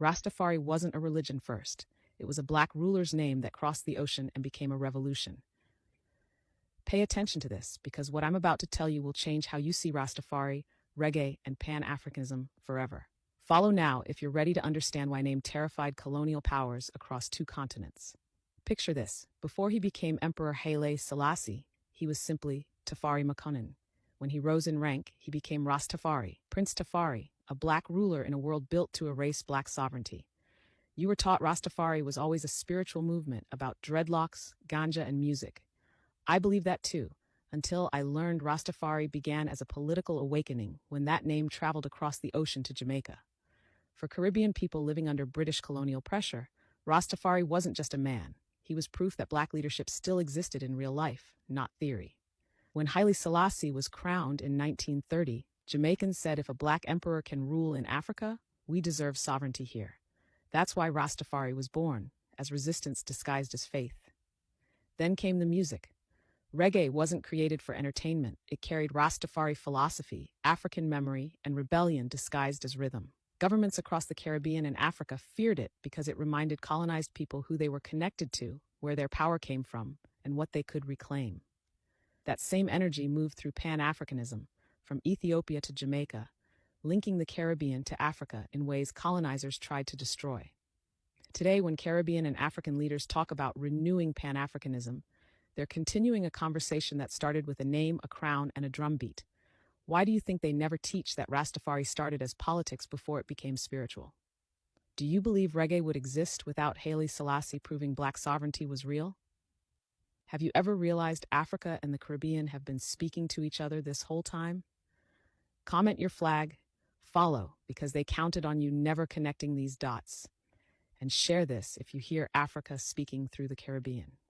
Rastafari wasn't a religion first. It was a black ruler's name that crossed the ocean and became a revolution. Pay attention to this, because what I'm about to tell you will change how you see Rastafari, reggae, and Pan-Africanism forever. Follow now if you're ready to understand why name terrified colonial powers across 2 continents. Picture this. Before he became Emperor Haile Selassie, he was simply Tafari Makonnen. When he rose in rank, he became Rastafari, Prince Tafari, a black ruler in a world built to erase black sovereignty. You were taught Rastafari was always a spiritual movement about dreadlocks, ganja, and music. I believe that too, until I learned Rastafari began as a political awakening when that name traveled across the ocean to Jamaica. For Caribbean people living under British colonial pressure, Rastafari wasn't just a man. He was proof that black leadership still existed in real life, not theory. When Haile Selassie was crowned in 1930, Jamaicans said if a black emperor can rule in Africa, we deserve sovereignty here. That's why Rastafari was born, as resistance disguised as faith. Then came the music. Reggae wasn't created for entertainment. It carried Rastafari philosophy, African memory, and rebellion disguised as rhythm. Governments across the Caribbean and Africa feared it because it reminded colonized people who they were connected to, where their power came from, and what they could reclaim. That same energy moved through Pan-Africanism, from Ethiopia to Jamaica, linking the Caribbean to Africa in ways colonizers tried to destroy. Today, when Caribbean and African leaders talk about renewing Pan-Africanism, they're continuing a conversation that started with a name, a crown, and a drumbeat. Why do you think they never teach that Rastafari started as politics before it became spiritual? Do you believe reggae would exist without Haile Selassie proving black sovereignty was real? Have you ever realized Africa and the Caribbean have been speaking to each other this whole time? Comment your flag, follow, because they counted on you never connecting these dots. And share this if you hear Africa speaking through the Caribbean.